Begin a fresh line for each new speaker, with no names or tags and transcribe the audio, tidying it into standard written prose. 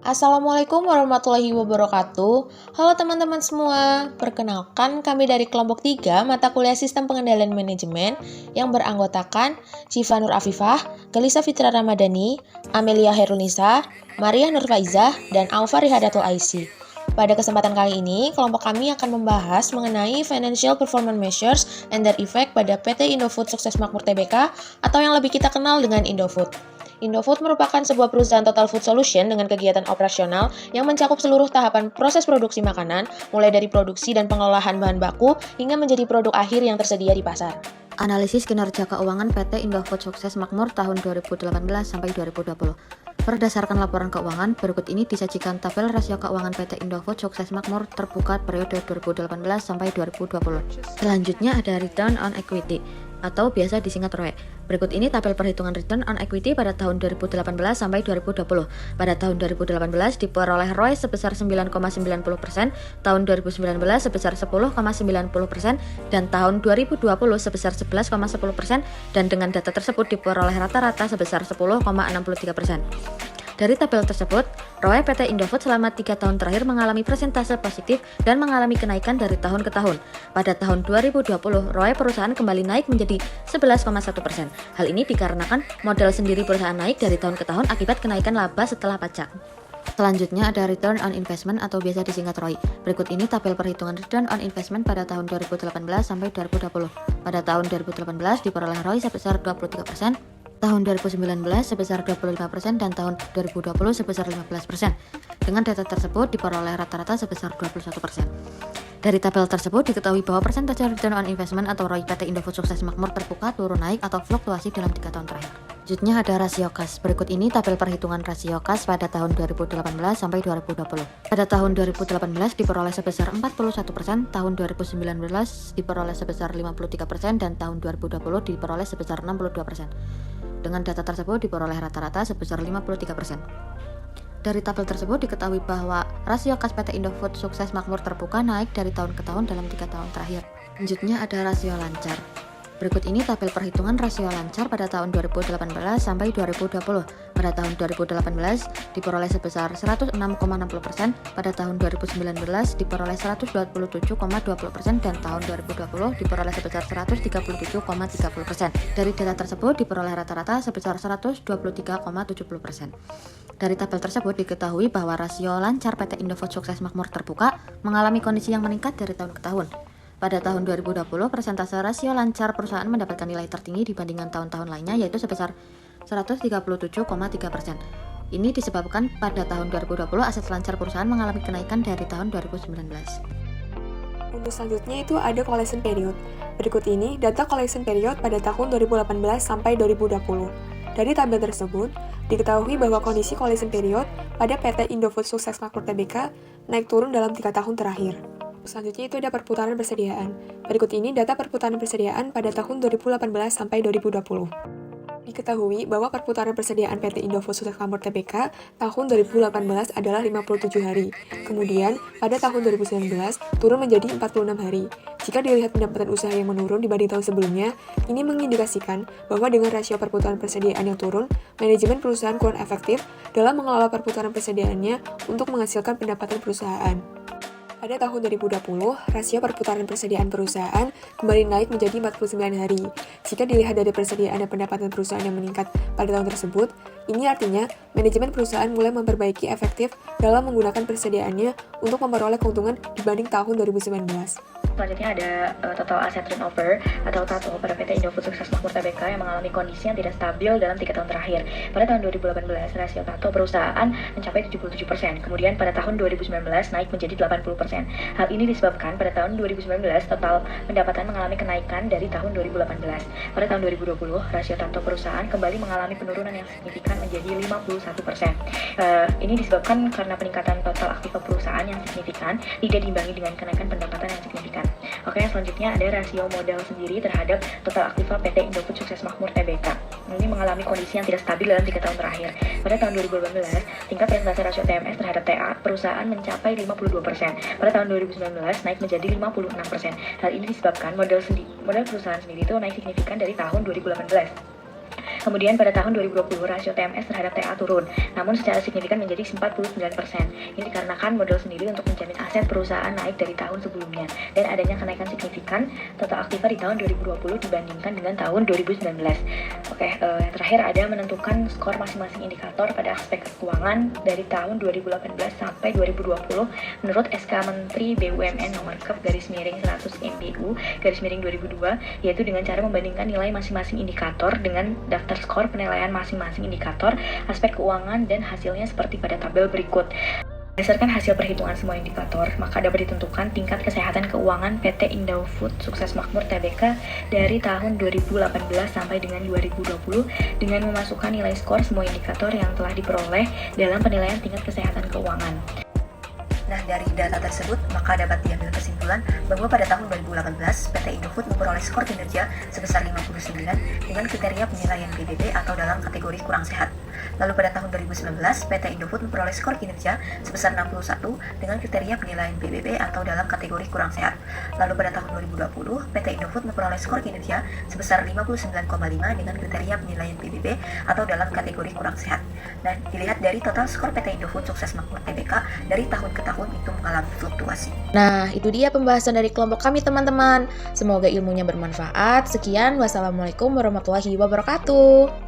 Assalamualaikum warahmatullahi wabarakatuh. Halo teman-teman semua, perkenalkan kami dari kelompok 3 mata kuliah Sistem Pengendalian Manajemen yang beranggotakan Syifa Nur Afifah, Gelisa Fitra Ramadhani, Amelia Herunisa, Maria Nur Faizah, dan Aufa Rihadatul Aisy. Pada kesempatan kali ini, kelompok kami akan membahas mengenai Financial Performance Measures and their effect pada PT Indofood Sukses Makmur Tbk atau yang lebih kita kenal dengan Indofood. Indofood merupakan sebuah perusahaan total food solution dengan kegiatan operasional yang mencakup seluruh tahapan proses produksi makanan, mulai dari produksi dan pengelolaan bahan baku hingga menjadi produk akhir yang tersedia di pasar.
Analisis kinerja keuangan PT Indofood Sukses Makmur tahun 2018 sampai 2020. Berdasarkan laporan keuangan, berikut ini disajikan tabel rasio keuangan PT Indofood Sukses Makmur terbuka periode 2018 sampai 2020. Selanjutnya ada Return on Equity atau biasa disingkat ROE. Berikut ini tabel perhitungan Return on Equity pada tahun 2018 sampai 2020. Pada tahun 2018 diperoleh ROE sebesar 9,90%, tahun 2019 sebesar 10,90%, dan tahun 2020 sebesar 11,10%, dan dengan data tersebut diperoleh rata-rata sebesar 10,63%. Dari tabel tersebut, ROE PT Indofood selama 3 tahun terakhir mengalami persentase positif dan mengalami kenaikan dari tahun ke tahun. Pada tahun 2020, ROE perusahaan kembali naik menjadi 11,1%. Hal ini dikarenakan modal sendiri perusahaan naik dari tahun ke tahun akibat kenaikan laba setelah pajak. Selanjutnya ada Return on Investment atau biasa disingkat ROI. Berikut ini tabel perhitungan Return on Investment pada tahun 2018 sampai 2020. Pada tahun 2018 diperoleh ROI sebesar 23%, tahun 2019 sebesar 25%, dan tahun 2020 sebesar 15%. Dengan data tersebut diperoleh rata-rata sebesar 21%. Dari tabel tersebut diketahui bahwa persentase Return on Investment atau ROI PT Indofood Sukses Makmur terbuka, turun naik, atau fluktuasi dalam 3 tahun terakhir. Selanjutnya ada rasio kas. Berikut ini tabel perhitungan rasio kas pada tahun 2018 sampai 2020. Pada tahun 2018 diperoleh sebesar 41%, tahun 2019 diperoleh sebesar 53%, dan tahun 2020 diperoleh sebesar 62%. Dengan data tersebut diperoleh rata-rata sebesar 53%. Dari tabel tersebut diketahui bahwa rasio kas PT Indofood Sukses Makmur terbuka naik dari tahun ke tahun dalam 3 tahun terakhir. Selanjutnya ada rasio lancar. Berikut ini tabel perhitungan rasio lancar pada tahun 2018 sampai 2020. Pada tahun 2018 diperoleh sebesar 106,60%, pada tahun 2019 diperoleh 127,20%, dan tahun 2020 diperoleh sebesar 137,30%. Dari data tersebut diperoleh rata-rata sebesar 123,70%. Dari tabel tersebut diketahui bahwa rasio lancar PT Indofood Sukses Makmur terbuka mengalami kondisi yang meningkat dari tahun ke tahun. Pada tahun 2020, persentase rasio lancar perusahaan mendapatkan nilai tertinggi dibandingkan tahun-tahun lainnya, yaitu sebesar 137,3%. Ini disebabkan pada tahun 2020 aset lancar perusahaan mengalami kenaikan dari tahun 2019.
Untuk selanjutnya itu ada collection period. Berikut ini data collection period pada tahun 2018 sampai 2020. Dari tabel tersebut, diketahui bahwa kondisi collection period pada PT Indofood Sukses Makmur Tbk naik turun dalam 3 tahun terakhir. Selanjutnya itu ada perputaran persediaan. Berikut ini data perputaran persediaan pada tahun 2018 sampai 2020. Diketahui bahwa perputaran persediaan PT Indofood Sukses Makmur Tbk tahun 2018 adalah 57 hari. Kemudian, pada tahun 2019 turun menjadi 46 hari. Jika dilihat pendapatan usaha yang menurun dibanding tahun sebelumnya, ini mengindikasikan bahwa dengan rasio perputaran persediaan yang turun, manajemen perusahaan kurang efektif dalam mengelola perputaran persediaannya untuk menghasilkan pendapatan perusahaan. Pada tahun 2020, rasio perputaran persediaan perusahaan kembali naik menjadi 49 hari. Jika dilihat dari persediaan dan pendapatan perusahaan yang meningkat pada tahun tersebut, ini artinya manajemen perusahaan mulai memperbaiki efektif dalam menggunakan persediaannya untuk memperoleh keuntungan dibanding tahun 2019.
Selanjutnya ada total asset turnover atau TATO pada PT Indofood Sukses Makmur Tbk yang mengalami kondisi yang tidak stabil dalam 3 tahun terakhir. Pada tahun 2018, rasio TATO perusahaan mencapai 77%, kemudian pada tahun 2019 naik menjadi 80%. Hal ini disebabkan pada tahun 2019 total pendapatan mengalami kenaikan dari tahun 2018. Pada tahun 2020, rasio TATO perusahaan kembali mengalami penurunan yang signifikan menjadi 51%. Ini disebabkan karena peningkatan total aktiva perusahaan yang signifikan tidak diimbangi dengan kenaikan pendapatan yang signifikan. Oke, selanjutnya ada rasio modal sendiri terhadap total aktiva PT Indofood Sukses Makmur Tbk. Ini mengalami kondisi yang tidak stabil dalam 3 tahun terakhir. Pada tahun 2018, tingkat persentase rasio TMS terhadap TA perusahaan mencapai 52%. Pada tahun 2019 naik menjadi 56%. Hal ini disebabkan modal perusahaan sendiri itu naik signifikan dari tahun 2018. Kemudian pada tahun 2020 rasio TMS terhadap TA turun, namun secara signifikan menjadi 49%. Ini dikarenakan model sendiri untuk menjamin aset perusahaan naik dari tahun sebelumnya dan adanya kenaikan signifikan total aktiva di tahun 2020 dibandingkan dengan tahun 2019. Yang terakhir ada menentukan skor masing-masing indikator pada aspek keuangan dari tahun 2018 sampai 2020 menurut SK Menteri BUMN nomor /100 MBU /2002, yaitu dengan cara membandingkan nilai masing-masing indikator dengan daftar skor penilaian masing-masing indikator aspek keuangan dan hasilnya seperti pada tabel berikut. Berdasarkan hasil perhitungan semua indikator, maka dapat ditentukan tingkat kesehatan keuangan PT Indofood Sukses Makmur Tbk dari tahun 2018 sampai dengan 2020 dengan memasukkan nilai skor semua indikator yang telah diperoleh dalam penilaian tingkat kesehatan keuangan.
Nah, dari data tersebut, maka dapat diambil kesimpulan bahwa pada tahun 2018, PT Indofood memperoleh skor kinerja sebesar 59 dengan kriteria penilaian PBB atau dalam kategori kurang sehat. Lalu pada tahun 2019, PT Indofood memperoleh skor kinerja sebesar 61 dengan kriteria penilaian PBB atau dalam kategori kurang sehat. Lalu pada tahun 2020, PT Indofood memperoleh skor kinerja sebesar 59,5 dengan kriteria penilaian PBB atau dalam kategori kurang sehat. Dan dilihat dari total skor PT Indofood Sukses Makmur Tbk dari tahun ke tahun itu mengalami fluktuasi.
Nah, itu dia pembahasan dari kelompok kami teman-teman. Semoga ilmunya bermanfaat. Sekian, wassalamualaikum warahmatullahi wabarakatuh.